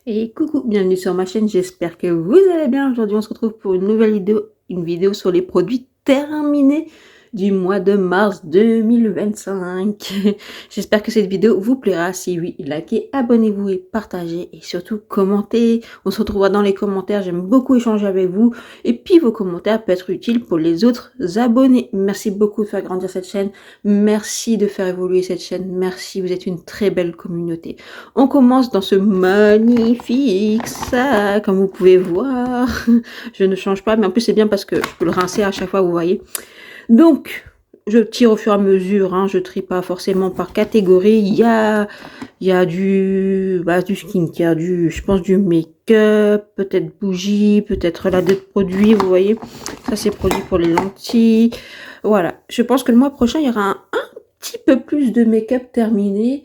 Et coucou, bienvenue sur ma chaîne, j'espère que vous allez bien. Aujourd'hui on se retrouve pour une nouvelle vidéo, sur les produits terminés du mois de mars 2025. J'espère que cette vidéo vous plaira. Si oui, likez, abonnez-vous et partagez et surtout commentez. On se retrouvera dans les commentaires, j'aime beaucoup échanger avec vous et puis vos commentaires peuvent être utiles pour les autres abonnés. Merci beaucoup de faire grandir cette chaîne, merci de faire évoluer cette chaîne, merci, vous êtes une très belle communauté. On commence dans ce magnifique sac, comme vous pouvez voir. Je ne change pas, mais en plus c'est bien parce que je peux le rincer à chaque fois, vous voyez. Donc, je tire au fur et à mesure, hein, je trie pas forcément par catégorie. Il y a du skincare, je pense du make-up, peut-être bougie, peut-être là d'autres produits, vous voyez. Ça c'est produit pour les lentilles. Voilà, je pense que le mois prochain, il y aura un petit peu plus de make-up terminé.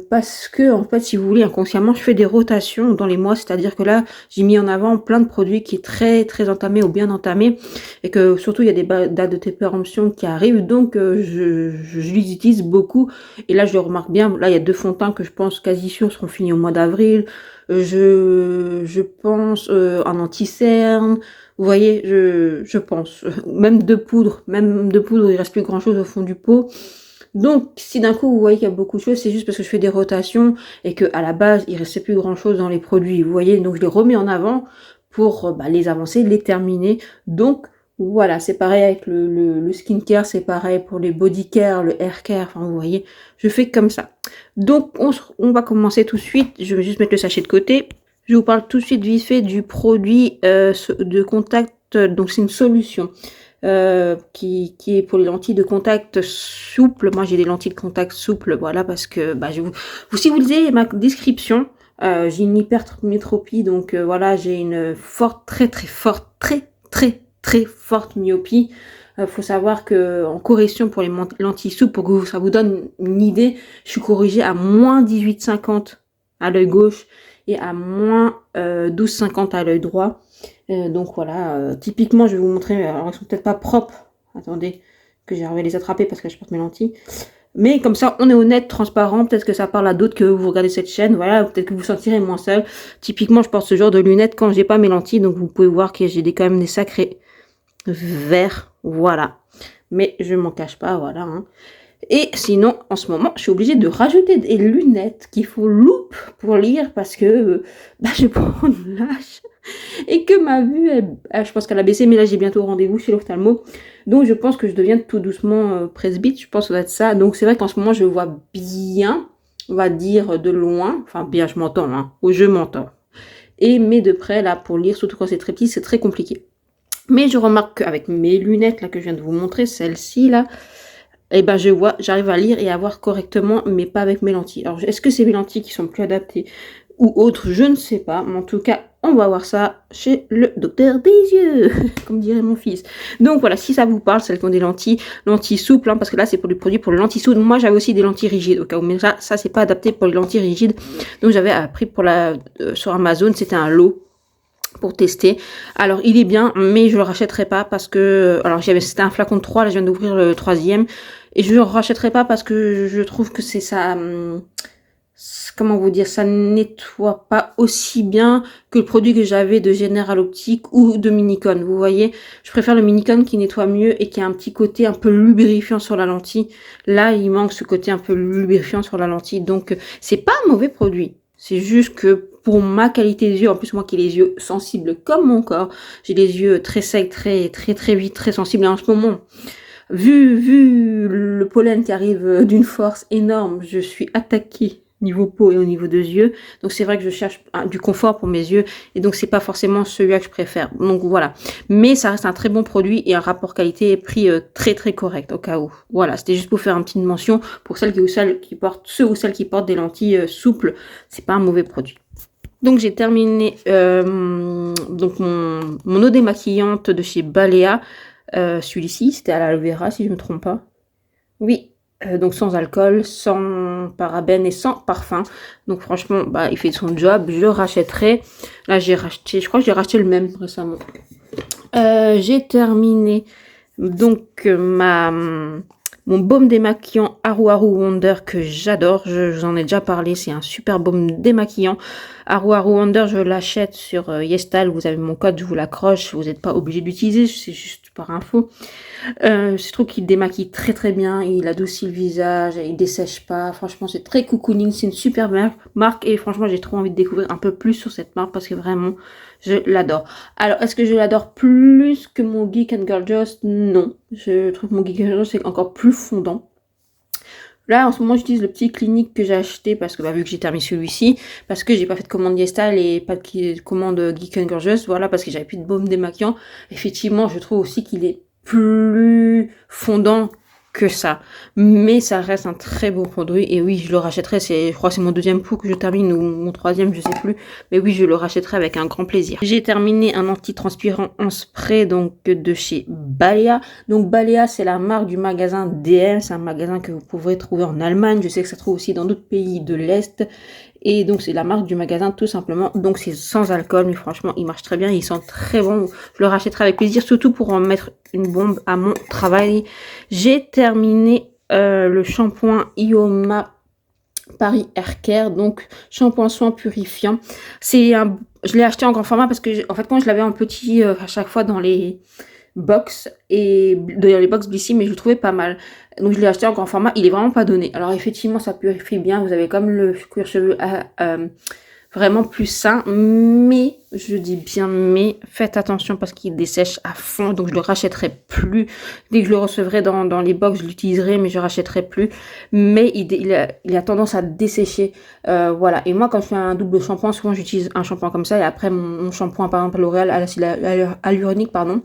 Parce que en fait, si vous voulez, inconsciemment je fais des rotations dans les mois, c'est-à-dire que là j'ai mis en avant plein de produits qui est très entamés ou bien entamés et que surtout il y a des dates de péremption qui arrivent, donc je les utilise beaucoup. Et là je le remarque bien, là il y a 2 fonds de teint que je pense quasi sûr seront finis au mois d'avril. Je pense en anti-cerne, vous voyez, je pense même de poudre, il reste plus grand chose au fond du pot. Donc, si d'un coup vous voyez qu'il y a beaucoup de choses, c'est juste parce que je fais des rotations et que à la base il restait plus grand chose dans les produits, vous voyez. Donc je les remets en avant pour les avancer, les terminer. Donc voilà, c'est pareil avec le skincare, c'est pareil pour les body care, le hair care, enfin vous voyez, je fais comme ça. Donc on va commencer tout de suite. Je vais juste mettre le sachet de côté. Je vous parle tout de suite vite fait du produit de contact. Donc c'est une solution. Qui est pour les lentilles de contact souple. Moi j'ai des lentilles de contact souple, voilà, parce que si vous lisez ma description, j'ai une hypermétropie, donc voilà, j'ai une forte, très forte myopie. Faut savoir que en correction pour les lentilles souples, pour que ça vous donne une idée, je suis corrigée à moins 18,50 à l'œil gauche et à moins 12,50 à l'œil droit. Donc voilà, typiquement je vais vous montrer, alors ils sont peut-être pas propres, attendez que j'arrive à les attraper parce que je porte mes lentilles, mais comme ça on est honnête, transparent, peut-être que ça parle à d'autres que vous regardez cette chaîne, voilà, peut-être que vous vous sentirez moins seul. Typiquement je porte ce genre de lunettes quand j'ai pas mes lentilles, donc vous pouvez voir que j'ai quand même des sacrés verts, voilà, mais je m'en cache pas, voilà, hein. Et sinon, en ce moment, je suis obligée de rajouter des lunettes qu'il faut loupe pour lire parce que je prends de l'âge et que ma vue, je pense qu'elle a baissé, mais là j'ai bientôt rendez-vous chez l'ophtalmo. Donc je pense que je deviens tout doucement presbyte, je pense que ça doit être ça. Donc c'est vrai qu'en ce moment, je vois bien, on va dire de loin, enfin bien, je m'entends, hein, je m'entends. Mais de près, là, pour lire, surtout quand c'est très petit, c'est très compliqué. Mais je remarque qu'avec mes lunettes, là, que je viens de vous montrer, celle-ci, là, j'arrive à lire et à voir correctement, mais pas avec mes lentilles. Alors, est-ce que c'est mes lentilles qui sont plus adaptées ou autres? Je ne sais pas. Mais en tout cas, on va voir ça chez le docteur des yeux, comme dirait mon fils. Donc voilà, si ça vous parle, celles qui ont des lentilles souples, hein, parce que là, c'est pour les produits pour les lentilles souples. Moi, j'avais aussi des lentilles rigides, au cas où, mais ça c'est pas adapté pour les lentilles rigides. Donc, j'avais appris sur Amazon, c'était un lot pour tester. Alors il est bien, mais je le rachèterai pas parce que c'était un flacon de 3, là je viens d'ouvrir le 3e et je le rachèterai pas parce que je trouve que c'est ça, comment vous dire, ça nettoie pas aussi bien que le produit que j'avais de General Optique ou de Minicone, vous voyez. Je préfère le Minicone qui nettoie mieux et qui a un petit côté un peu lubrifiant sur la lentille. Là il manque ce côté un peu lubrifiant sur la lentille, donc c'est pas un mauvais produit. C'est juste que pour ma qualité des yeux, en plus moi qui ai les yeux sensibles comme mon corps, j'ai les yeux très secs, très vite, très sensibles. Et en ce moment, vu le pollen qui arrive d'une force énorme, je suis attaquée niveau peau et au niveau des yeux. Donc c'est vrai que je cherche du confort pour mes yeux et donc c'est pas forcément celui-là que je préfère. Donc voilà. Mais ça reste un très bon produit et un rapport qualité-prix très correct au cas où. Voilà, c'était juste pour faire une petite mention pour ceux ou celles qui portent des lentilles souples. C'est pas un mauvais produit. Donc j'ai terminé donc mon eau démaquillante de chez Balea. Celui-ci, c'était à l'aloe vera si je ne me trompe pas. Oui. Donc sans alcool, sans parabènes et sans parfum. Donc franchement, il fait son job. Je le rachèterai. Là, je crois que j'ai racheté le même récemment. J'ai terminé Donc, mon baume démaquillant Aru Aru Wonder que j'adore, je vous en ai déjà parlé, c'est un super baume démaquillant. Aru Aru Wonder, je l'achète sur YesStyle, vous avez mon code, je vous l'accroche, vous n'êtes pas obligé d'utiliser, c'est juste par info. Je trouve qu'il démaquille très très bien, il adoucit le visage, il dessèche pas, franchement c'est très cocooning, c'est une super marque et franchement j'ai trop envie de découvrir un peu plus sur cette marque parce que vraiment je l'adore. Alors est-ce que je l'adore plus que mon Geek and Gorgeous? Non, je trouve que mon Geek and Gorgeous c'est encore plus fondant. Là, en ce moment, j'utilise le petit clinique que j'ai acheté parce que, vu que j'ai terminé celui-ci, parce que j'ai pas fait de commande YesStyle et pas de commande Geek and Gorgeous, voilà, parce que j'avais plus de baume démaquillant. Effectivement, je trouve aussi qu'il est plus fondant que ça. Mais ça reste un très beau produit. Et oui, je le rachèterai. Je crois que c'est mon deuxième pot que je termine ou mon troisième, je sais plus. Mais oui, je le rachèterai avec un grand plaisir. J'ai terminé un antitranspirant en spray, donc de chez Balea. Donc Balea, c'est la marque du magasin DM. C'est un magasin que vous pourrez trouver en Allemagne. Je sais que ça se trouve aussi dans d'autres pays de l'Est. Et donc, c'est la marque du magasin, tout simplement. Donc, c'est sans alcool, mais franchement, il marche très bien. Il sent très bon. Je le rachèterai avec plaisir, surtout pour en mettre une bombe à mon travail. J'ai terminé le shampoing Ioma Paris Hair Care. Donc, shampoing soin purifiant. Je l'ai acheté en grand format parce que, en fait, quand je l'avais en petit, à chaque fois dans les box et dans les box Blissy, mais je le trouvais pas mal. Donc je l'ai acheté en grand format, il est vraiment pas donné. Alors effectivement ça purifie bien, vous avez comme le cuir chevelu vraiment plus sain, mais je dis bien mais faites attention parce qu'il dessèche à fond, donc je le rachèterai plus. Dès que je le recevrai dans les box, je l'utiliserai, mais je rachèterai plus. Mais il a tendance à dessécher, voilà. Et moi quand je fais un double shampoing, souvent j'utilise un shampoing comme ça et après mon shampoing par exemple L'Oréal à l'acide hyaluronique, pardon.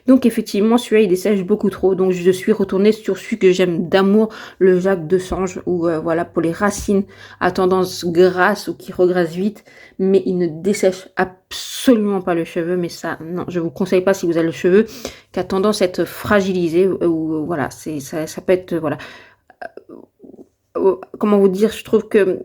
Donc effectivement celui-là il dessèche beaucoup trop, donc je suis retournée sur celui que j'aime d'amour, le Jacques de Sange, ou voilà, pour les racines à tendance grasse ou qui regrassent vite, mais il ne dessèche absolument pas le cheveu. Mais ça, non, je vous conseille pas si vous avez le cheveu qui a tendance à être fragilisé, ou voilà, ça peut être, voilà, comment vous dire, je trouve que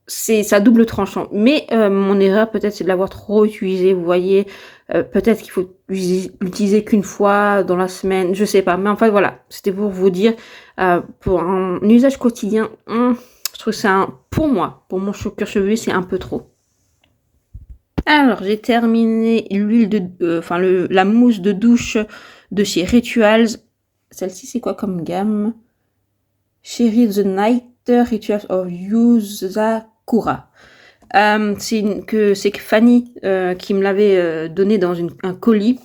c'est ça double tranchant. Mais mon erreur peut-être c'est de l'avoir trop utilisé, vous voyez. Peut-être qu'il faut l'utiliser qu'une fois dans la semaine, je sais pas. Mais en fait voilà, c'était pour vous dire, pour un usage quotidien, je trouve que c'est pour moi, pour mon cuir chevelu, c'est un peu trop. Alors j'ai terminé l'huile la mousse de douche de chez Rituals. Celle-ci c'est quoi comme gamme? Cherry the Night Rituals of Yuzakura. C'est Fanny qui me l'avait donné dans un colis,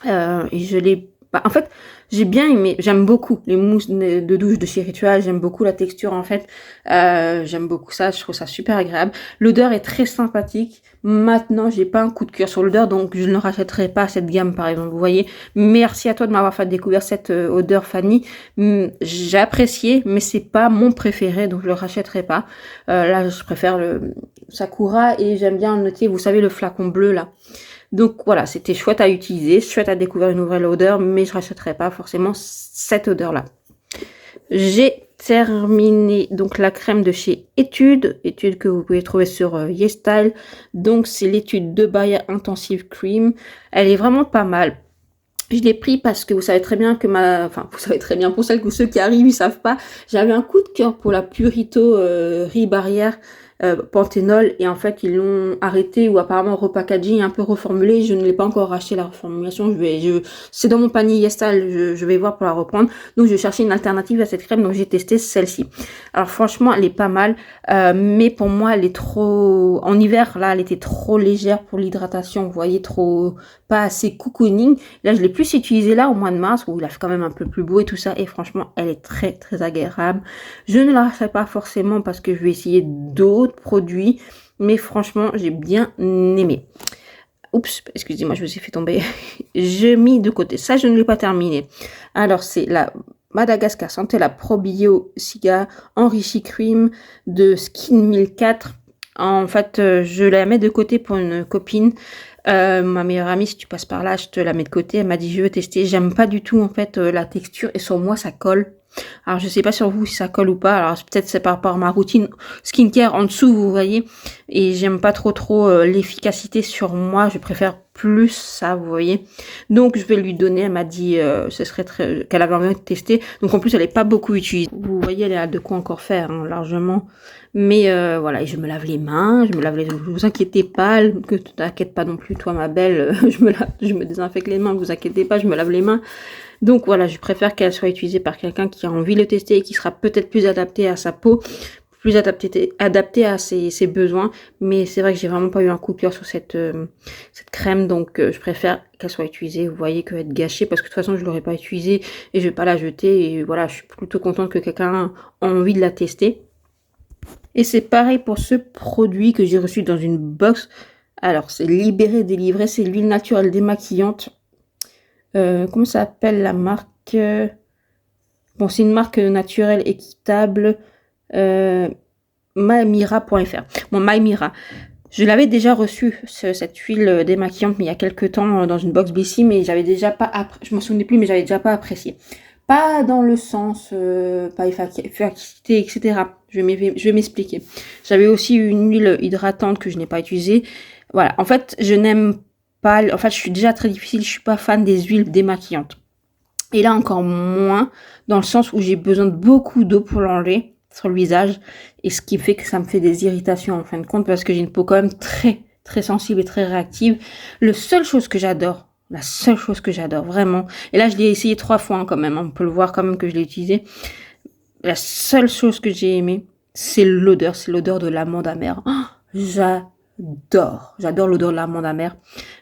et je l'ai en fait j'ai bien aimé, j'aime beaucoup les mousses de douche de chez Ritual, j'aime beaucoup la texture en fait, j'aime beaucoup ça, je trouve ça super agréable. L'odeur est très sympathique. Maintenant j'ai pas un coup de cœur sur l'odeur, donc je ne rachèterai pas cette gamme par exemple, vous voyez. Merci à toi de m'avoir fait découvrir cette odeur Fanny. J'ai apprécié, mais c'est pas mon préféré, donc je le rachèterai pas. Là je préfère le Sakura et j'aime bien noter, vous savez, le flacon bleu là. Donc voilà, c'était chouette à utiliser, chouette à découvrir une nouvelle odeur, mais je rachèterai pas forcément cette odeur-là. J'ai terminé donc la crème de chez Etude que vous pouvez trouver sur YesStyle. Donc c'est l'étude de Bayer Intensive Cream. Elle est vraiment pas mal. Je l'ai pris parce que vous savez très bien que vous savez très bien, pour ceux qui arrivent, ils savent pas, j'avais un coup de cœur pour la Purito riz barrière Panthénol, et en fait ils l'ont arrêté ou apparemment repackaging, un peu reformulé. Je ne l'ai pas encore racheté la reformulation, c'est dans mon panier YesStyle, je vais voir pour la reprendre. Donc je vais chercher une alternative à cette crème, donc j'ai testé celle-ci. Alors franchement elle est pas mal, mais pour moi elle est trop, en hiver là elle était trop légère pour l'hydratation, vous voyez, trop pas assez cocooning. Là je l'ai plus utilisée là au mois de mars où il a fait quand même un peu plus beau et tout ça, et franchement elle est très très agréable. Je ne la rachète pas forcément parce que je vais essayer d'autres produits, mais franchement j'ai bien aimé. Oups, excusez-moi, je me suis fait tomber. J'ai mis de côté. Ça, je ne l'ai pas terminé. Alors, c'est la Madagascar Santé, la Probio Siga Enrichi Cream de Skin 1004. En fait, je la mets de côté pour une copine. Ma meilleure amie, si tu passes par là, je te la mets de côté. Elle m'a dit, je veux tester. J'aime pas du tout, en fait, la texture. Et sur moi, ça colle. Alors, je sais pas sur vous si ça colle ou pas. Alors, peut-être c'est par rapport à ma routine skincare en dessous, vous voyez. Et j'aime pas trop l'efficacité sur moi. Je préfère plus ça, vous voyez. Donc, je vais lui donner, elle m'a dit ce serait qu'elle avait envie de tester. Donc, en plus, elle n'est pas beaucoup utilisée. Vous voyez, elle a de quoi encore faire, hein, largement. Mais voilà, et je me lave les mains, vous inquiétez pas, que tu t'inquiètes pas non plus, toi, ma belle, je me désinfecte les mains, vous inquiétez pas, je me lave les mains. Donc, voilà, je préfère qu'elle soit utilisée par quelqu'un qui a envie de le tester et qui sera peut-être plus adapté à sa peau, plus adapté à ses besoins. Mais c'est vrai que j'ai vraiment pas eu un coup de cœur sur cette crème, donc je préfère qu'elle soit utilisée. Vous voyez qu'elle est gâchée parce que de toute façon je l'aurais pas utilisée et je vais pas la jeter. Et voilà, je suis plutôt contente que quelqu'un ait envie de la tester. Et c'est pareil pour ce produit que j'ai reçu dans une box. Alors c'est Libéré Délivré, c'est l'huile naturelle démaquillante. Comment ça s'appelle la marque? Bon, c'est une marque naturelle équitable. Mymira.fr. Bon, Mymira. Je l'avais déjà reçu, cette huile démaquillante, mais il y a quelques temps dans une box Blissy, mais j'avais déjà pas, je m'en souvenais plus, mais j'avais déjà pas apprécié. Pas dans le sens, pas efficacité, etc. Je vais m'expliquer. J'avais aussi une huile hydratante que je n'ai pas utilisée. Voilà. En fait, je n'aime pas, en fait, je suis déjà très difficile, je suis pas fan des huiles démaquillantes. Et là, encore moins, dans le sens où j'ai besoin de beaucoup d'eau pour l'enlever sur le visage, et ce qui fait que ça me fait des irritations en fin de compte, parce que j'ai une peau quand même très, très sensible et très réactive. La seule chose que j'adore, vraiment, et là, je l'ai essayé 3 fois hein, quand même, on peut le voir quand même que je l'ai utilisé. La seule chose que j'ai aimée, c'est l'odeur de l'amande amère. Oh, j'adore l'odeur de l'amande amère.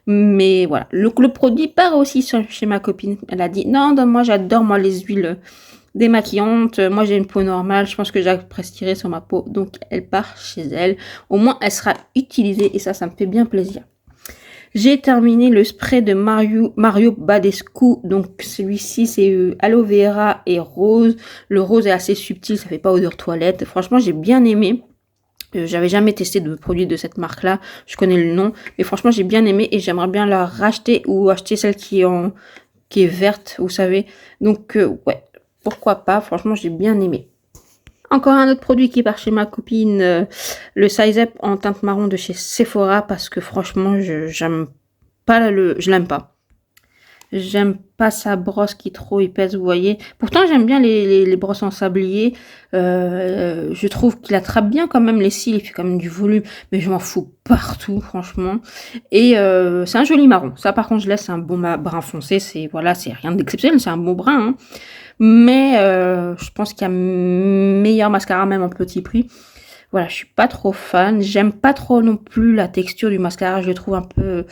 Mais voilà, le produit part aussi chez ma copine. Elle a dit, non, moi j'adore moi les huiles démaquillantes. Moi j'ai une peau normale, je pense que j'apprécierai sur ma peau. Donc elle part chez elle. Au moins elle sera utilisée et ça me fait bien plaisir. J'ai terminé le spray de Mario Badescu. Donc celui-ci c'est aloe vera et rose. Le rose est assez subtil, ça fait pas odeur toilette. Franchement j'ai bien aimé. J'avais jamais testé de produit de cette marque-là. Je connais le nom. Mais franchement, j'ai bien aimé et j'aimerais bien la racheter ou acheter celle qui est verte, vous savez. Donc, ouais, pourquoi pas. Franchement, j'ai bien aimé. Encore un autre produit qui part chez ma copine. Le Size Up en teinte marron de chez Sephora. Parce que franchement, je l'aime pas. J'aime pas sa brosse qui est trop épaisse, vous voyez. Pourtant, j'aime bien les brosses en sablier. Je trouve qu'il attrape bien quand même les cils. Il fait quand même du volume. Mais je m'en fous partout, franchement. Et c'est un joli marron. Ça, par contre, je laisse un bon brun foncé. C'est rien d'exceptionnel. C'est un bon brun. Hein. Mais je pense qu'il y a meilleur mascara, même en petit prix. Voilà, je suis pas trop fan. J'aime pas trop non plus la texture du mascara. Je le trouve un peu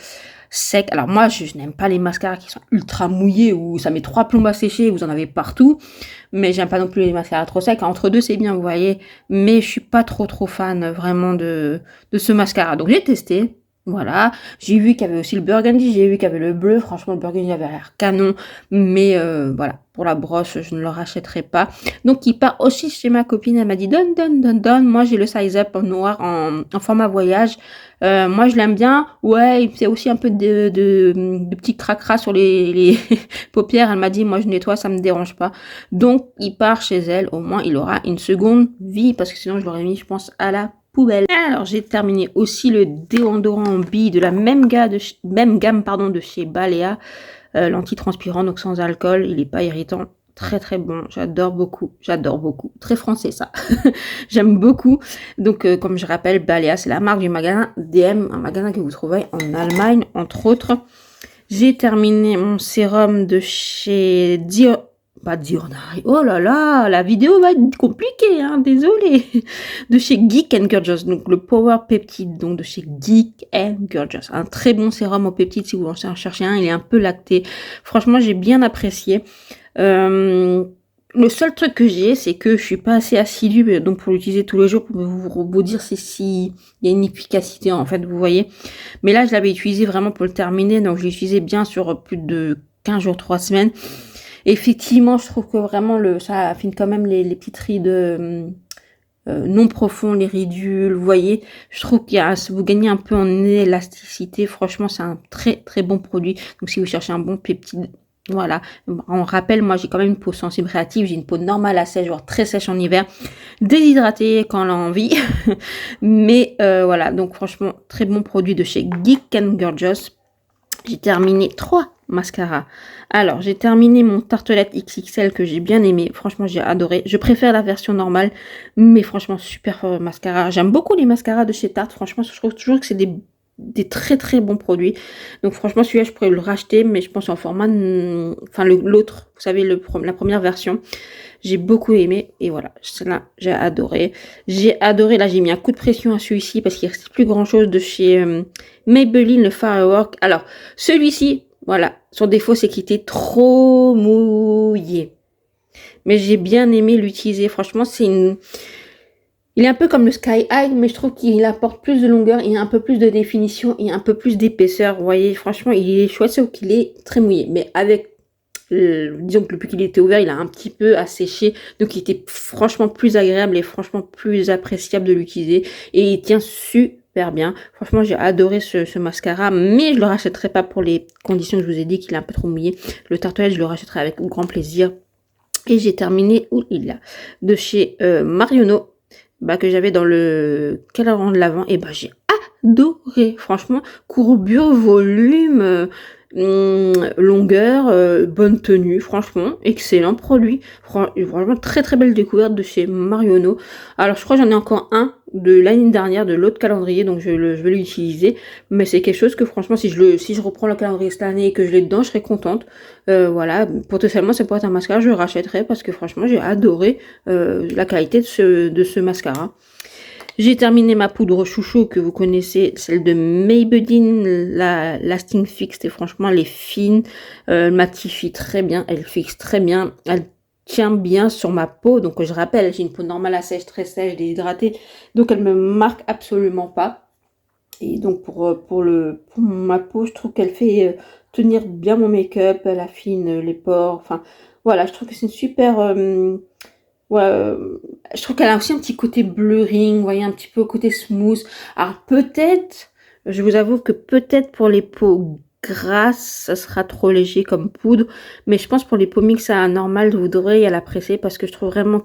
sec. Alors moi, je n'aime pas les mascaras qui sont ultra mouillés où ça met 3 plombs à sécher, vous en avez partout. Mais j'aime pas non plus les mascaras trop secs. Entre deux, c'est bien, vous voyez. Mais je suis pas trop fan vraiment de ce mascara. Donc j'ai testé. Voilà, j'ai vu qu'il y avait aussi le burgundy, j'ai vu qu'il y avait le bleu, franchement le burgundy avait l'air canon, mais voilà, pour la brosse, je ne le rachèterai pas. Donc il part aussi chez ma copine, elle m'a dit donne, moi j'ai le Size Up en noir en format voyage, moi je l'aime bien, ouais, c'est aussi un peu de petits cracras sur les paupières, elle m'a dit moi je nettoie, ça me dérange pas. Donc il part chez elle, au moins il aura une seconde vie, parce que sinon je l'aurais mis je pense à la poubelle. Alors j'ai terminé aussi le déodorant en bille de la même gamme de chez Balea, l'antitranspirant donc sans alcool, il est pas irritant, très bon, j'adore beaucoup, très français ça. J'aime beaucoup. Donc comme je rappelle, Balea c'est la marque du magasin DM, un magasin que vous trouverez en Allemagne entre autres. J'ai terminé mon sérum de chez Dionari. Oh là là, la vidéo va être compliquée, hein, désolé. De chez Geek and Gorgeous, donc le Power Peptide, donc de chez Geek and Gorgeous. Un très bon sérum au peptide si vous en cherchez un, il est un peu lacté. Franchement, j'ai bien apprécié. Le seul truc que j'ai, c'est que je suis pas assez assidue, donc pour l'utiliser tous les jours, pour vous dire si il y a une efficacité, en fait, vous voyez. Mais là, je l'avais utilisé vraiment pour le terminer, donc je l'ai utilisé bien sur plus de 15 jours, 3 semaines. Effectivement, je trouve que vraiment ça affine quand même les petites rides non profondes, les ridules, vous voyez. Je trouve vous gagnez un peu en élasticité. Franchement, c'est un très bon produit. Donc, si vous cherchez un bon peptide, voilà. On rappelle, moi, j'ai quand même une peau sensible réactive. J'ai une peau normale à sèche, voire très sèche en hiver. Déshydratée quand on a envie. Mais voilà, donc franchement, très bon produit de chez Geek and Gorgeous. J'ai terminé 3 mascaras. Alors, j'ai terminé mon tartelette XXL que j'ai bien aimé. Franchement, j'ai adoré. Je préfère la version normale, mais franchement, super mascara. J'aime beaucoup les mascaras de chez Tarte. Franchement, je trouve toujours que c'est des très très bons produits. Donc franchement, celui-là, je pourrais le racheter, mais je pense en format... Enfin, l'autre, vous savez, la première version. J'ai beaucoup aimé et voilà, celle-là, j'ai adoré. J'ai adoré, là j'ai mis un coup de pression à celui-ci parce qu'il ne reste plus grand-chose de chez Maybelline, le Firework. Alors, celui-ci, voilà, son défaut c'est qu'il était trop mouillé. Mais j'ai bien aimé l'utiliser, franchement il est un peu comme le Sky High, mais je trouve qu'il apporte plus de longueur, il y a un peu plus de définition et un peu plus d'épaisseur. Vous voyez, franchement, il est chouette, sauf qu'il est très mouillé. Mais avec disons que depuis qu'il était ouvert, il a un petit peu asséché, donc il était franchement plus agréable et franchement plus appréciable de l'utiliser, et il tient super bien. Franchement, j'ai adoré ce mascara, mais je le rachèterai pas pour les conditions que je vous ai dit, qu'il est un peu trop mouillé. Le tartelette, je le rachèterai avec grand plaisir. Et j'ai terminé de chez Marionneau, que j'avais dans le calendrier de l'Avent, et j'ai adoré, franchement, courbure, volume, longueur, bonne tenue, franchement, excellent produit. Franchement, très très belle découverte de chez Marionneau. Alors, je crois que j'en ai encore un de l'année dernière, de l'autre calendrier, donc je vais l'utiliser. Mais c'est quelque chose que franchement, si je reprends le calendrier cette année et que je l'ai dedans, je serais contente. Voilà, potentiellement, ça pourrait être un mascara, je le rachèterai parce que franchement, j'ai adoré la qualité de ce mascara. J'ai terminé ma poudre chouchou que vous connaissez, celle de Maybelline, la Lasting Fix, et franchement elle est fine, elle matifie très bien, elle fixe très bien, elle tient bien sur ma peau, donc je rappelle, j'ai une peau normale à sèche, très sèche, déshydratée, donc elle me marque absolument pas. Et donc pour ma peau, je trouve qu'elle fait tenir bien mon make-up, elle affine les pores, enfin voilà, je trouve que c'est une super... ouais, je trouve qu'elle a aussi un petit côté blurring, vous voyez, un petit peu côté smooth. Alors peut-être, je vous avoue que peut-être pour les peaux grasses, ça sera trop léger comme poudre. Mais je pense pour les peaux mixtes à normal, vous devriez l'apprécier parce que je trouve vraiment,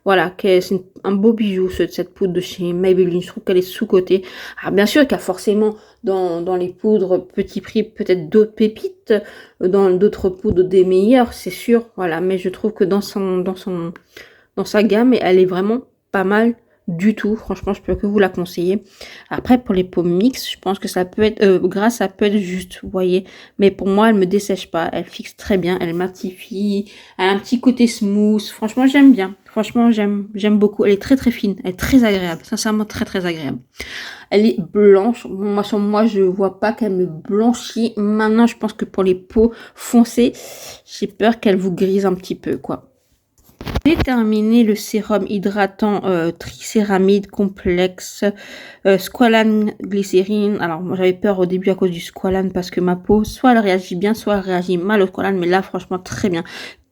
voilà, que c'est un beau bijou cette poudre de chez Maybelline. Je trouve qu'elle est sous-cotée. Alors bien sûr qu'il y a forcément dans les poudres petit prix peut-être d'autres pépites, dans d'autres poudres des meilleures, c'est sûr. Voilà, mais je trouve que dans sa gamme, elle est vraiment pas mal du tout. Franchement, je peux que vous la conseiller. Après, pour les peaux mixtes, je pense que ça peut être grasse, ça peut être juste, vous voyez. Mais pour moi, elle me dessèche pas. Elle fixe très bien, elle matifie, elle a un petit côté smooth. Franchement, j'aime bien. Franchement, j'aime beaucoup. Elle est très très fine, elle est très agréable. Sincèrement, très très agréable. Elle est blanche. Moi, sur moi, je vois pas qu'elle me blanchit. Maintenant, je pense que pour les peaux foncées, j'ai peur qu'elle vous grise un petit peu, quoi. J'ai terminé le sérum hydratant tricéramide complexe squalane glycérine. Alors moi j'avais peur au début à cause du squalane parce que ma peau soit elle réagit bien, soit elle réagit mal au squalane, mais là franchement très bien.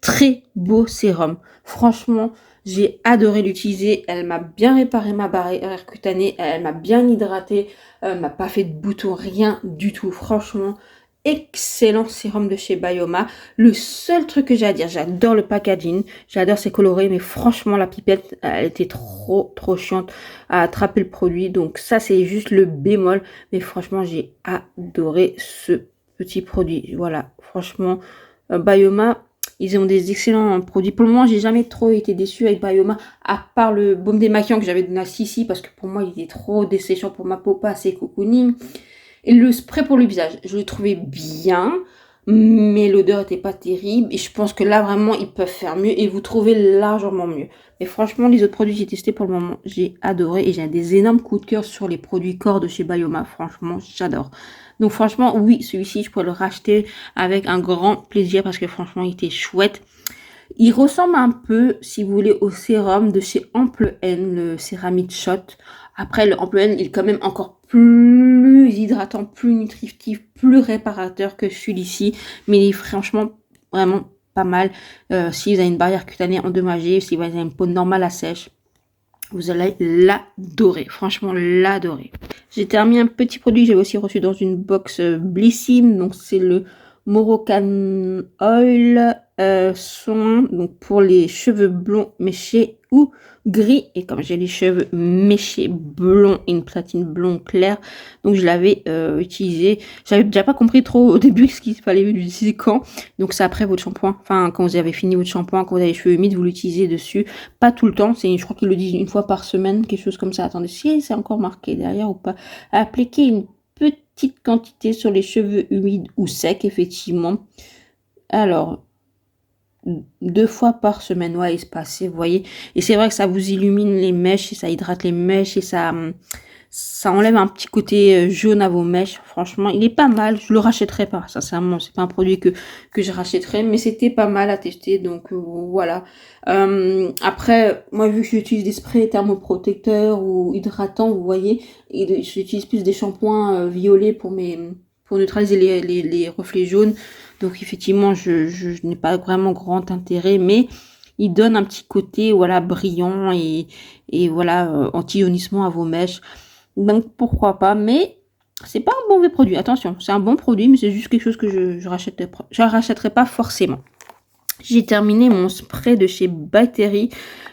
Très beau sérum. Franchement, j'ai adoré l'utiliser. Elle m'a bien réparé ma barrière cutanée, elle m'a bien hydratée, m'a pas fait de boutons, rien du tout. Franchement, excellent sérum de chez Bioma. Le seul truc que j'ai à dire, j'adore le packaging, j'adore ses colorés, mais franchement la pipette, elle était trop chiante à attraper le produit, donc ça c'est juste le bémol, mais franchement j'ai adoré ce petit produit. Voilà, franchement Bioma, ils ont des excellents produits. Pour le moment, j'ai jamais trop été déçue avec Bioma, à part le baume démaquillant que j'avais donné à Sissi, parce que pour moi il était trop desséchant pour ma peau, pas assez cocooning. Et le spray pour le visage, je l'ai trouvé bien, mais l'odeur était pas terrible. Et je pense que là, vraiment, ils peuvent faire mieux et vous trouvez largement mieux. Mais franchement, les autres produits que j'ai testés pour le moment, j'ai adoré. Et j'ai des énormes coups de cœur sur les produits corps de chez Bioma. Franchement, j'adore. Donc franchement, oui, celui-ci, je pourrais le racheter avec un grand plaisir parce que franchement, il était chouette. Il ressemble un peu, si vous voulez, au sérum de chez Ample N, le Céramide Shot. Après, le Ample N, il est quand même encore plus hydratant, plus nutritif, plus réparateur que celui-ci. Mais il est franchement vraiment pas mal. Si vous avez une barrière cutanée endommagée, si vous avez une peau normale à sèche, vous allez l'adorer. Franchement, l'adorer. J'ai terminé un petit produit que j'avais aussi reçu dans une box Blissim. Donc, c'est le Moroccan Oil soin donc pour les cheveux blonds méchés ou gris. Et comme j'ai les cheveux méchés blonds et une platine blonde claire, donc je l'avais utilisé. J'avais déjà pas compris trop au début ce qu'il fallait l'utiliser quand. Donc c'est après votre shampoing. Enfin, quand vous avez fini votre shampoing, quand vous avez les cheveux humides, vous l'utilisez dessus. Pas tout le temps. Je crois qu'ils le disent une fois par semaine, quelque chose comme ça. Attendez, si c'est encore marqué derrière ou pas. Appliquer une petite quantité sur les cheveux humides ou secs, effectivement. Alors, 2 fois par semaine, ouais, espacé, vous voyez. Et c'est vrai que ça vous illumine les mèches et ça hydrate les mèches et ça enlève un petit côté jaune à vos mèches. Franchement, il est pas mal. Je le rachèterai pas, sincèrement. C'est pas un produit que je rachèterais, mais c'était pas mal à tester. Donc voilà. Après, moi vu que j'utilise des sprays thermoprotecteurs ou hydratants, vous voyez, et j'utilise plus des shampoings violets pour neutraliser les reflets jaunes. Donc effectivement, je n'ai pas vraiment grand intérêt, mais il donne un petit côté voilà brillant et voilà anti-jaunissement à vos mèches. Donc pourquoi pas, mais c'est pas un mauvais produit. Attention, c'est un bon produit, mais c'est juste quelque chose que je rachèterai pas forcément. J'ai terminé mon spray de chez Battery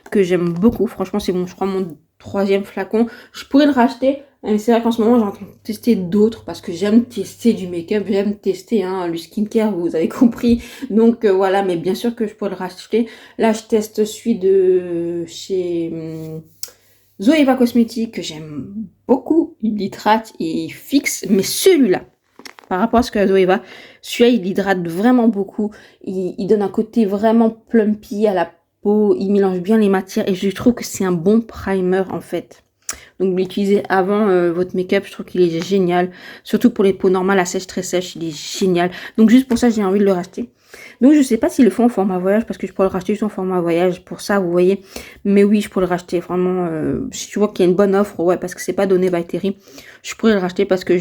que j'aime beaucoup. Franchement, c'est je crois mon 3e flacon. Je pourrais le racheter, mais c'est vrai qu'en ce moment, j'ai en train de tester d'autres parce que j'aime tester du make-up, j'aime tester le skincare, vous avez compris. Donc voilà, mais bien sûr que je pourrais le racheter. Là, je teste celui de chez Zoeva Cosmetics que j'aime beaucoup. Il hydrate et fixe, mais celui-là, par rapport à ce que Zoeva, celui-là, il hydrate vraiment beaucoup. Il donne un côté vraiment plumpy à la peau. Il mélange bien les matières et je trouve que c'est un bon primer en fait. Donc vous l'utilisez avant votre make-up, je trouve qu'il est génial. Surtout pour les peaux normales à sèche, très sèche, il est génial. Donc juste pour ça, j'ai envie de le racheter. Donc je sais pas s'ils le font en format voyage, parce que je pourrais le racheter juste en format voyage pour ça, vous voyez. Mais oui, je pourrais le racheter, vraiment. Si tu vois qu'il y a une bonne offre, ouais, parce que c'est pas donné by Terry, je pourrais le racheter parce que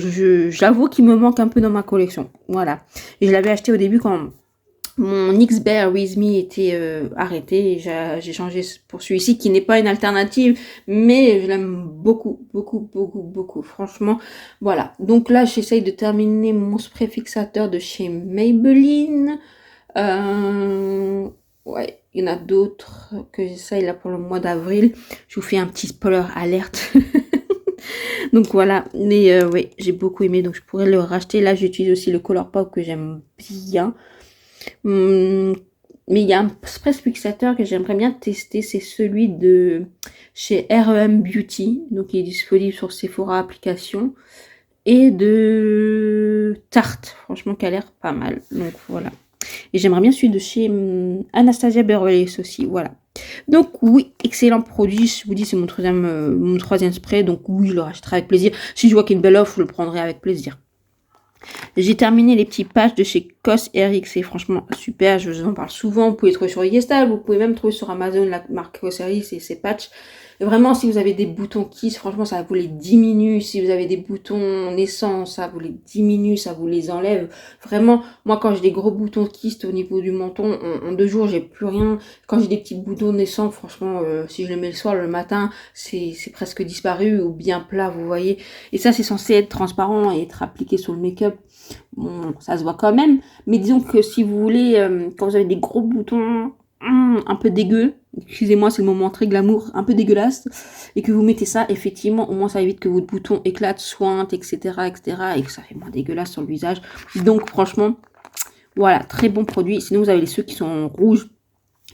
j'avoue qu'il me manque un peu dans ma collection. Voilà. Et je l'avais acheté au début quand mon X-Bear With Me était arrêté et j'ai changé pour celui-ci qui n'est pas une alternative, mais je l'aime beaucoup, beaucoup, beaucoup, beaucoup. Franchement, voilà. Donc là, j'essaye de terminer mon spray fixateur de chez Maybelline. Ouais, il y en a d'autres que j'essaye là pour le mois d'avril. Je vous fais un petit spoiler alerte. Donc voilà, mais ouais, j'ai beaucoup aimé, donc je pourrais le racheter. Là, j'utilise aussi le Colourpop que j'aime bien. Mais il y a un spray fixateur que j'aimerais bien tester, c'est celui de chez REM Beauty, donc il est disponible sur Sephora application, et de Tarte, franchement qui a l'air pas mal, donc voilà. Et j'aimerais bien celui de chez Anastasia Beverly Hills aussi, voilà. Donc oui, excellent produit, je vous dis c'est mon troisième spray, donc oui je le rachèterai avec plaisir. Si je vois qu'il y a une belle offre, je le prendrai avec plaisir. J'ai terminé les petits patchs de chez COS RX, c'est franchement super, je vous en parle souvent, vous pouvez les trouver sur YesStyle, vous pouvez même trouver sur Amazon la marque COS RX et ces patchs. Et vraiment, si vous avez des boutons Kiss, franchement, ça vous les diminue. Si vous avez des boutons naissants, ça vous les diminue, ça vous les enlève. Vraiment, moi, quand j'ai des gros boutons Kiss au niveau du menton, en 2 jours, j'ai plus rien. Quand j'ai des petits boutons naissants, franchement, si je le mets le soir, le matin, c'est presque disparu ou bien plat, vous voyez. Et ça, c'est censé être transparent et être appliqué sur le make-up. Bon, ça se voit quand même. Mais disons que si vous voulez, quand vous avez des gros boutons un peu dégueu, excusez-moi, c'est le moment très glamour, un peu dégueulasse, et que vous mettez ça, effectivement, au moins ça évite que votre bouton éclate, sointe, etc., et que ça fait moins dégueulasse sur le visage. Donc franchement, voilà, très bon produit. Sinon vous avez ceux qui sont rouges,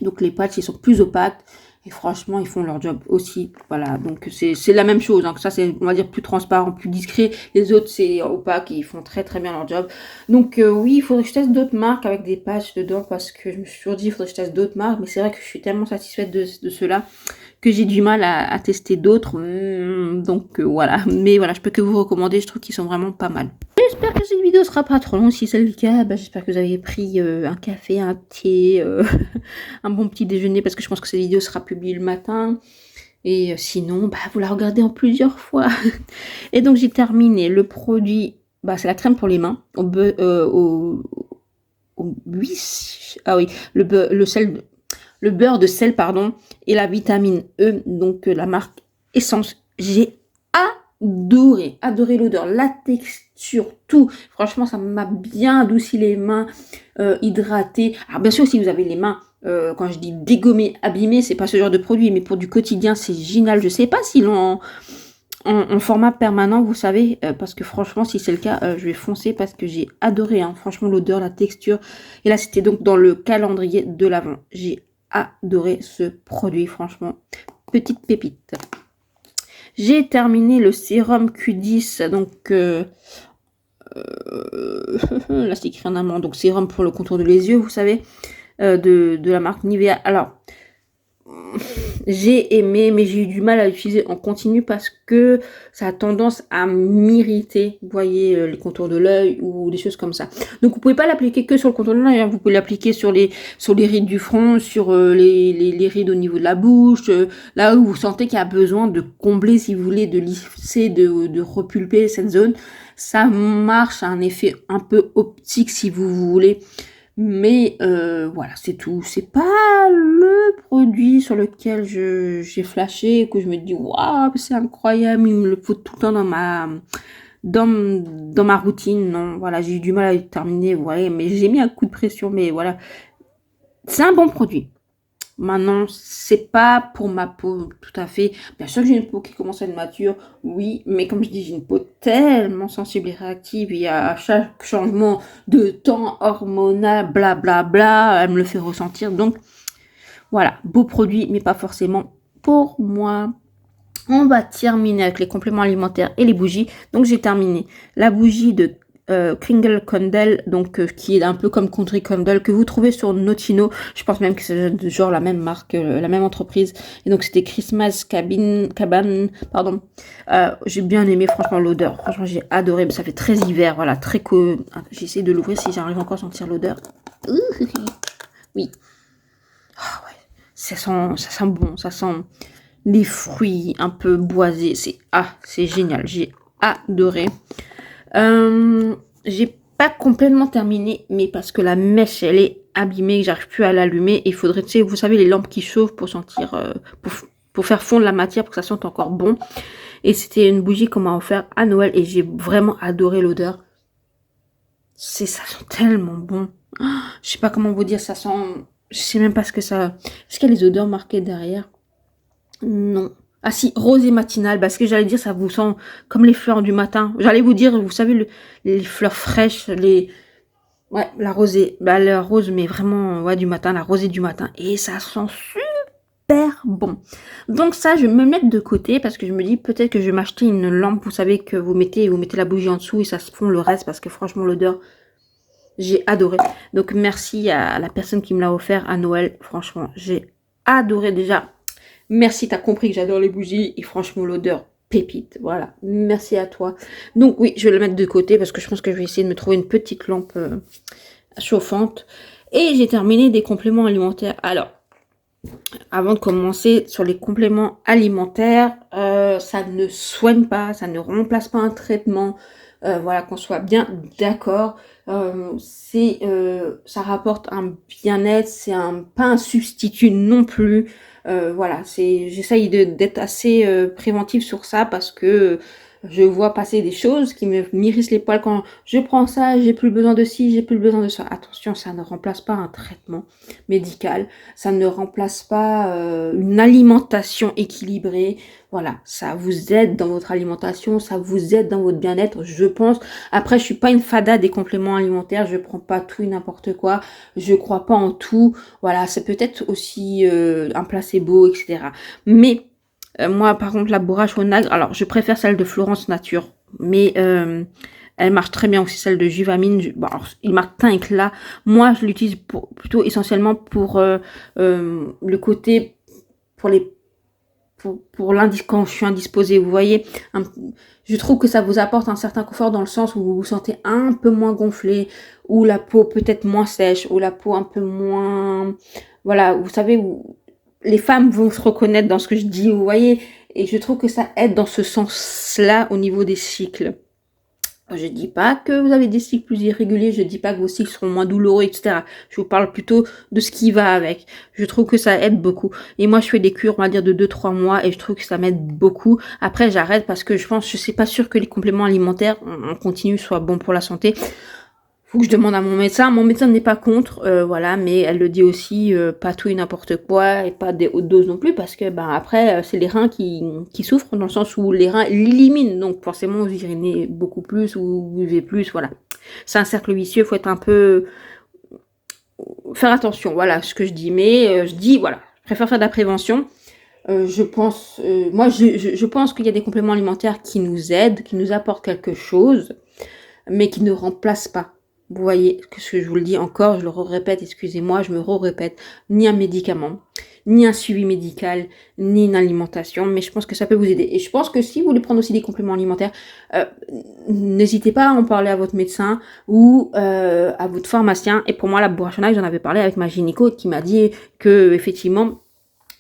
donc les patchs ils sont plus opaques. Et franchement, ils font leur job aussi. Voilà, donc c'est la même chose. Donc ça, c'est, on va dire, plus transparent, plus discret. Les autres, c'est opaque et ils font très très bien leur job. Donc oui, il faudrait que je teste d'autres marques avec des patchs dedans parce que je me suis toujours dit, il faudrait que je teste d'autres marques. Mais c'est vrai que je suis tellement satisfaite de ceux-là que j'ai du mal à tester d'autres. Donc voilà. Mais voilà, je peux que vous recommander. Je trouve qu'ils sont vraiment pas mal. J'espère que cette vidéo sera pas trop longue. Si c'est le cas, j'espère que vous avez pris un café, un thé, un bon petit déjeuner parce que je pense que cette vidéo sera publiée le matin. Et sinon, vous la regardez en plusieurs fois. Et donc j'ai terminé le produit. C'est la crème pour les mains ah oui, le beurre de sel, pardon, et la vitamine E, donc la marque Essence. J'ai adoré l'odeur, la texture, tout. Franchement, ça m'a bien adouci les mains, hydratées. Alors bien sûr, si vous avez les mains, quand je dis dégommées, abîmées, c'est pas ce genre de produit, mais pour du quotidien, c'est génial. Je sais pas s'ils l'ont en format permanent, vous savez, parce que franchement, si c'est le cas, je vais foncer parce que j'ai adoré, hein, franchement, l'odeur, la texture. Et là, c'était donc dans le calendrier de l'Avent. J'ai adoré ce produit, franchement. Petite pépite. J'ai terminé le sérum Q10, donc là c'est écrit en allemand, donc sérum pour le contour de les yeux, vous savez, de la marque Nivea. Alors, j'ai aimé, mais j'ai eu du mal à l'utiliser en continu parce que ça a tendance à m'irriter, vous voyez, les contours de l'œil ou des choses comme ça. Donc vous pouvez pas l'appliquer que sur le contour de l'œil, hein. Vous pouvez l'appliquer sur les rides du front, sur les rides au niveau de la bouche, là où vous sentez qu'il y a besoin de combler, si vous voulez, de lisser, de repulper cette zone. Ça marche, un effet un peu optique si vous voulez. Mais voilà, c'est tout. C'est pas le produit sur lequel j'ai flashé, que je me dis waouh, c'est incroyable, il me le faut tout le temps dans ma routine. Non, voilà, j'ai eu du mal à le terminer, vous voyez, mais j'ai mis un coup de pression, mais voilà. C'est un bon produit. Maintenant, c'est pas pour ma peau tout à fait. Bien sûr que j'ai une peau qui commence à être mature, oui, mais comme je dis, j'ai une peau tellement sensible et réactive, et à chaque changement de temps hormonal, blablabla, bla bla, elle me le fait ressentir. Donc, voilà, beau produit, mais pas forcément pour moi. On va terminer avec les compléments alimentaires et les bougies. Donc, j'ai terminé la bougie de Kringle Candle, donc qui est un peu comme Country Candle, que vous trouvez sur Notino. Je pense même que c'est genre la même marque, la même entreprise. Et donc c'était Christmas Cabane, pardon. J'ai bien aimé franchement l'odeur. Franchement j'ai adoré. Ça fait très hiver, voilà, très J'essaie de l'ouvrir si j'arrive encore à sentir l'odeur. Oui. Ah ouais. Ça sent bon, ça sent les fruits un peu boisés. C'est génial. J'ai adoré. J'ai pas complètement terminé, mais parce que la mèche, elle est abîmée, que j'arrive plus à l'allumer. Il faudrait, tu sais, vous savez, les lampes qui chauffent pour sentir, pour faire fondre la matière, pour que ça sente encore bon. Et c'était une bougie qu'on m'a offert à Noël et j'ai vraiment adoré l'odeur. Ça sent tellement bon. Je sais pas comment vous dire, ça sent, je sais même pas ce que ça, est-ce qu'il y a les odeurs marquées derrière? Non. Ah si, rosée matinale, parce que j'allais dire, ça vous sent comme les fleurs du matin. J'allais vous dire, vous savez, les fleurs fraîches, ouais, la rosée, la rose, mais vraiment, ouais, du matin, la rosée du matin. Et ça sent super bon. Donc ça, je vais me mettre de côté, parce que je me dis, peut-être que je vais m'acheter une lampe, vous savez, que vous mettez la bougie en dessous, et ça se fond le reste, parce que franchement, l'odeur, j'ai adoré. Donc merci à la personne qui me l'a offert à Noël. Franchement, j'ai adoré déjà. Merci, t'as compris que j'adore les bougies et franchement l'odeur pépite. Voilà, merci à toi. Donc oui, je vais le mettre de côté parce que je pense que je vais essayer de me trouver une petite lampe chauffante. Et j'ai terminé des compléments alimentaires. Alors, avant de commencer sur les compléments alimentaires, ça ne soigne pas, ça ne remplace pas un traitement. Voilà, qu'on soit bien d'accord. Ça rapporte un bien-être, c'est pas un substitut non plus. Voilà, j'essaye d'être assez préventive sur ça parce que je vois passer des choses qui m'irrissent les poils quand je prends ça, j'ai plus besoin de ci, j'ai plus besoin de ça. Attention, ça ne remplace pas un traitement médical, ça ne remplace pas une alimentation équilibrée. Voilà, ça vous aide dans votre alimentation, ça vous aide dans votre bien-être, je pense. Après, je suis pas une fada des compléments alimentaires, je prends pas tout et n'importe quoi, je crois pas en tout. Voilà, c'est peut-être aussi un placebo, etc. Mais moi, par contre, la bourrache au nagre, alors je préfère celle de Florence Nature, mais elle marche très bien aussi, celle de Juvamine. Bon, alors, il marque teint éclat. Moi, je l'utilise plutôt essentiellement pour le côté, pour quand je suis indisposée, vous voyez, je trouve que ça vous apporte un certain confort dans le sens où vous vous sentez un peu moins gonflé, ou la peau peut-être moins sèche, ou la peau un peu moins, voilà, vous savez, où les femmes vont se reconnaître dans ce que je dis, vous voyez, et je trouve que ça aide dans ce sens-là au niveau des cycles. Je dis pas que vous avez des cycles plus irréguliers, je dis pas que vos cycles seront moins douloureux, etc. Je vous parle plutôt de ce qui va avec. Je trouve que ça aide beaucoup. Et moi, je fais des cures, on va dire, de 2-3 mois et je trouve que ça m'aide beaucoup. Après, j'arrête parce que je suis pas sûre que les compléments alimentaires en continu soient bons pour la santé. Faut que je demande à mon médecin. Mon médecin n'est pas contre, voilà, mais elle le dit aussi, pas tout et n'importe quoi et pas des hautes doses non plus parce que après c'est les reins qui souffrent dans le sens où les reins l'éliminent, donc forcément vous urinez beaucoup plus ou vous buvez plus, voilà. C'est un cercle vicieux, faut être un peu faire attention, voilà ce que je dis, mais je dis voilà, je préfère faire de la prévention. Je pense, moi je pense qu'il y a des compléments alimentaires qui nous aident, qui nous apportent quelque chose, mais qui ne remplacent pas. Vous voyez ce que je vous le dis encore, je le répète, excusez-moi, je me répète, ni un médicament, ni un suivi médical, ni une alimentation, mais je pense que ça peut vous aider. Et je pense que si vous voulez prendre aussi des compléments alimentaires, n'hésitez pas à en parler à votre médecin ou à votre pharmacien. Et pour moi, la bourrachonnage, j'en avais parlé avec ma gynéco qui m'a dit que effectivement,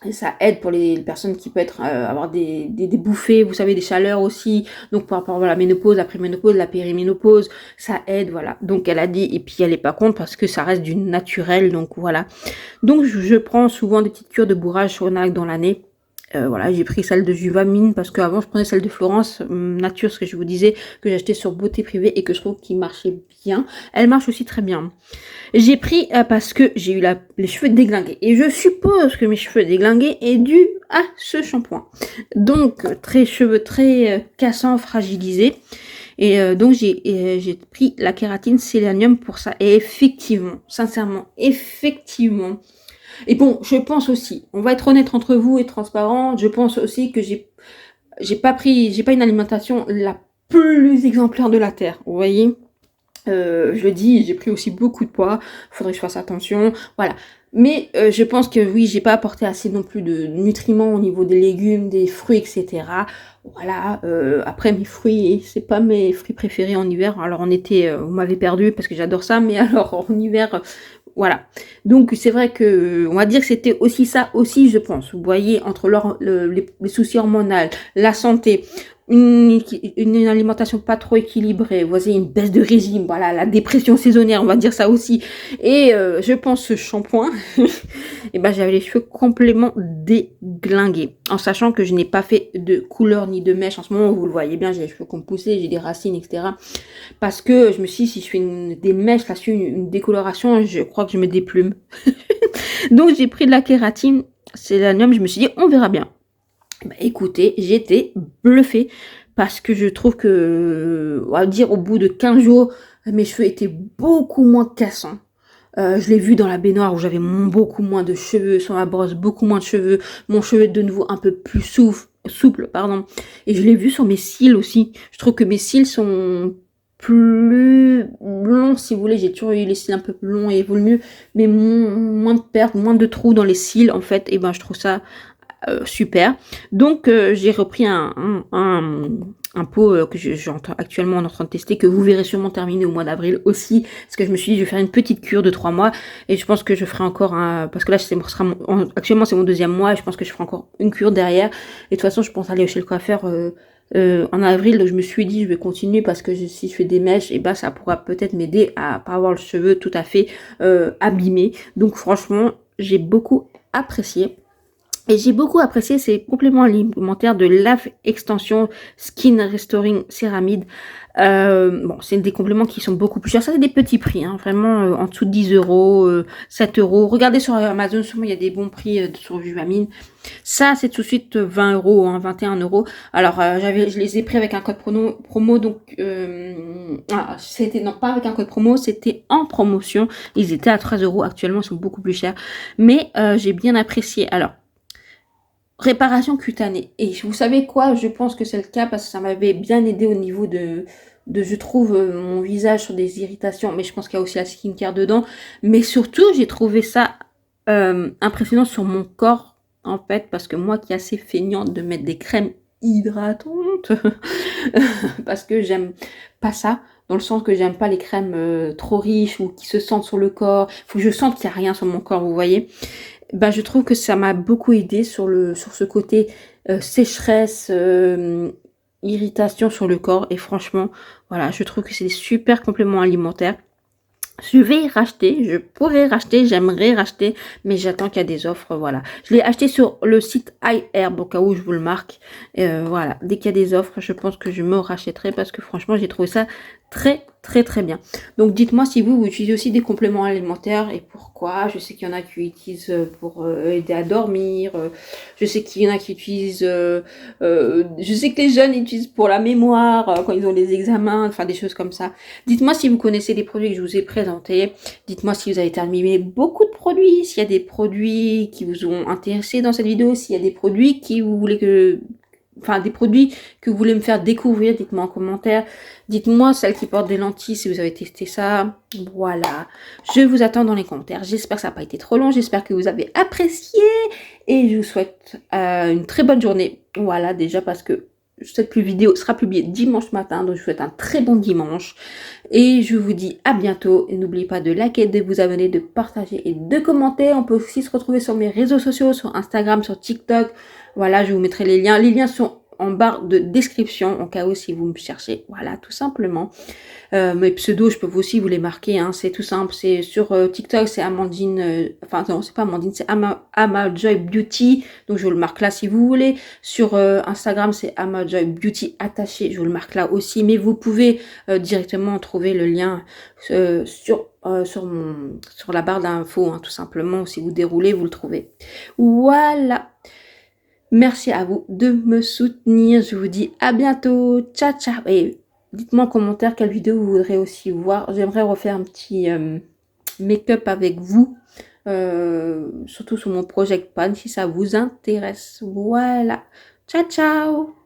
et ça aide pour les personnes qui peuvent être avoir des bouffées, vous savez, des chaleurs aussi. Donc par rapport à la ménopause, la préménopause, la périménopause, ça aide, voilà. Donc elle a dit, et puis elle est pas contre parce que ça reste du naturel, donc voilà. Donc je prends souvent des petites cures de bourrage Sonac dans l'année. Voilà, j'ai pris celle de Juvamine parce qu'avant je prenais celle de Florence Nature, ce que je vous disais, que j'ai acheté sur Beauté Privée et que je trouve qui marchait bien. Elle marche aussi très bien. J'ai pris parce que j'ai eu les cheveux déglingués. Et je suppose que mes cheveux déglingués est dû à ce shampoing. Donc, cheveux très cassants, fragilisés. Et donc, j'ai pris la kératine Sélénium pour ça. Et effectivement, sincèrement, effectivement. Et bon, je pense aussi, on va être honnête entre vous et transparent, je pense aussi que j'ai pas une alimentation la plus exemplaire de la Terre. Vous voyez? Je le dis, j'ai pris aussi beaucoup de poids, faudrait que je fasse attention, voilà. Mais je pense que oui, j'ai pas apporté assez non plus de nutriments au niveau des légumes, des fruits, etc. Voilà, après mes fruits, c'est pas mes fruits préférés en hiver. Alors en été, vous m'avez perdu parce que j'adore ça, mais alors en hiver, voilà. Donc c'est vrai que on va dire que c'était aussi ça aussi, je pense. Vous voyez, entre les soucis hormonaux, la santé, une alimentation pas trop équilibrée, vous voyez, une baisse de régime, voilà, la dépression saisonnière, on va dire ça aussi. Et je pense ce shampoing, et ben j'avais les cheveux complètement déglingués, en sachant que je n'ai pas fait de couleur ni de mèche en ce moment. Vous le voyez bien, j'ai les cheveux qui ont poussé, j'ai des racines, etc. Parce que je me suis dit, si je fais des mèches là-dessus, une décoloration, je crois que je me déplume. Donc j'ai pris de la kératine, c'est l'anium, je me suis dit, on verra bien. Bah, écoutez, j'étais bluffée parce que je trouve que, on va dire, au bout de 15 jours, mes cheveux étaient beaucoup moins cassants. Je l'ai vu dans la baignoire où j'avais beaucoup moins de cheveux, sur ma brosse, beaucoup moins de cheveux. Mon cheveu est de nouveau un peu plus souple, pardon. Et je l'ai vu sur mes cils aussi. Je trouve que mes cils sont plus longs, si vous voulez. J'ai toujours eu les cils un peu plus longs et volumineux, mais moins de pertes, moins de trous dans les cils, en fait. Et ben, je trouve ça super. Donc j'ai repris un pot que actuellement on est en train de tester, que vous verrez sûrement terminer au mois d'avril aussi, parce que je me suis dit je vais faire une petite cure de 3 mois et je pense que je ferai encore parce que là actuellement c'est mon 2e mois et je pense que je ferai encore une cure derrière. Et de toute façon je pense aller chez le coiffeur en avril, donc je me suis dit je vais continuer parce que si je fais des mèches, et ben ça pourra peut-être m'aider à pas avoir le cheveu tout à fait abîmé. Donc franchement j'ai beaucoup apprécié. Et j'ai beaucoup apprécié ces compléments alimentaires de LAF Extension Skin Restoring Céramide. Bon, c'est des compléments qui sont beaucoup plus chers. Ça, c'est des petits prix, hein, vraiment en dessous de 10 euros, 7 euros. Regardez sur Amazon, souvent il y a des bons prix sur Juvamine. Ça, c'est tout de suite 20 euros, hein, 21 euros. Alors, je les ai pris avec un code promo, donc c'était non pas avec un code promo, c'était en promotion. Ils étaient à 13 euros. Actuellement, ils sont beaucoup plus chers. Mais j'ai bien apprécié. Alors, réparation cutanée. Et vous savez quoi? Je pense que c'est le cas parce que ça m'avait bien aidé au niveau de je trouve, mon visage sur des irritations. Mais je pense qu'il y a aussi la skincare dedans. Mais surtout, j'ai trouvé ça impressionnant sur mon corps, en fait. Parce que moi qui est assez feignante de mettre des crèmes hydratantes, parce que j'aime pas ça. Dans le sens que j'aime pas les crèmes trop riches ou qui se sentent sur le corps. Faut que je sente qu'il n'y a rien sur mon corps, vous voyez. Ben, je trouve que ça m'a beaucoup aidé sur ce côté sécheresse, irritation sur le corps. Et franchement, voilà, je trouve que c'est des super compléments alimentaires. Je vais racheter, je pourrais racheter, j'aimerais racheter, mais j'attends qu'il y a des offres, voilà. Je l'ai acheté sur le site iHerb, au cas où je vous le marque. Voilà, dès qu'il y a des offres, je pense que je me rachèterai parce que franchement, j'ai trouvé ça très bien. Donc dites-moi si vous utilisez aussi des compléments alimentaires et pourquoi. Je sais qu'il y en a qui utilisent pour aider à dormir. Je sais qu'il y en a qui utilisent... je sais que les jeunes utilisent pour la mémoire, quand ils ont des examens, enfin des choses comme ça. Dites-moi si vous connaissez les produits que je vous ai présentés. Dites-moi si vous avez terminé beaucoup de produits, s'il y a des produits qui vous ont intéressé dans cette vidéo, s'il y a des produits qui vous voulez que... Enfin, des produits que vous voulez me faire découvrir, dites-moi en commentaire. Dites-moi celles qui portent des lentilles si vous avez testé ça. Voilà. Je vous attends dans les commentaires. J'espère que ça n'a pas été trop long. J'espère que vous avez apprécié. Et je vous souhaite une très bonne journée. Voilà, déjà parce que cette vidéo sera publiée dimanche matin. Donc, je vous souhaite un très bon dimanche. Et je vous dis à bientôt. Et n'oubliez pas de liker, de vous abonner, de partager et de commenter. On peut aussi se retrouver sur mes réseaux sociaux, sur Instagram, sur TikTok. Voilà, je vous mettrai les liens. Les liens sont en barre de description, en cas où si vous me cherchez. Voilà, tout simplement. Mes pseudos, je peux aussi vous les marquer. Hein, c'est tout simple. C'est sur TikTok, c'est Amandine. Enfin, non, c'est pas Amandine, c'est Ama Joy Beauty. Donc, je vous le marque là si vous voulez. Sur Instagram, c'est Ama Joy Beauty attaché. Je vous le marque là aussi. Mais vous pouvez directement trouver le lien sur la barre d'infos, hein, tout simplement. Si vous déroulez, vous le trouvez. Voilà. Merci à vous de me soutenir. Je vous dis à bientôt. Ciao, ciao. Et dites-moi en commentaire quelle vidéo vous voudrez aussi voir. J'aimerais refaire un petit make-up avec vous. Surtout sur mon Project Pan si ça vous intéresse. Voilà. Ciao, ciao.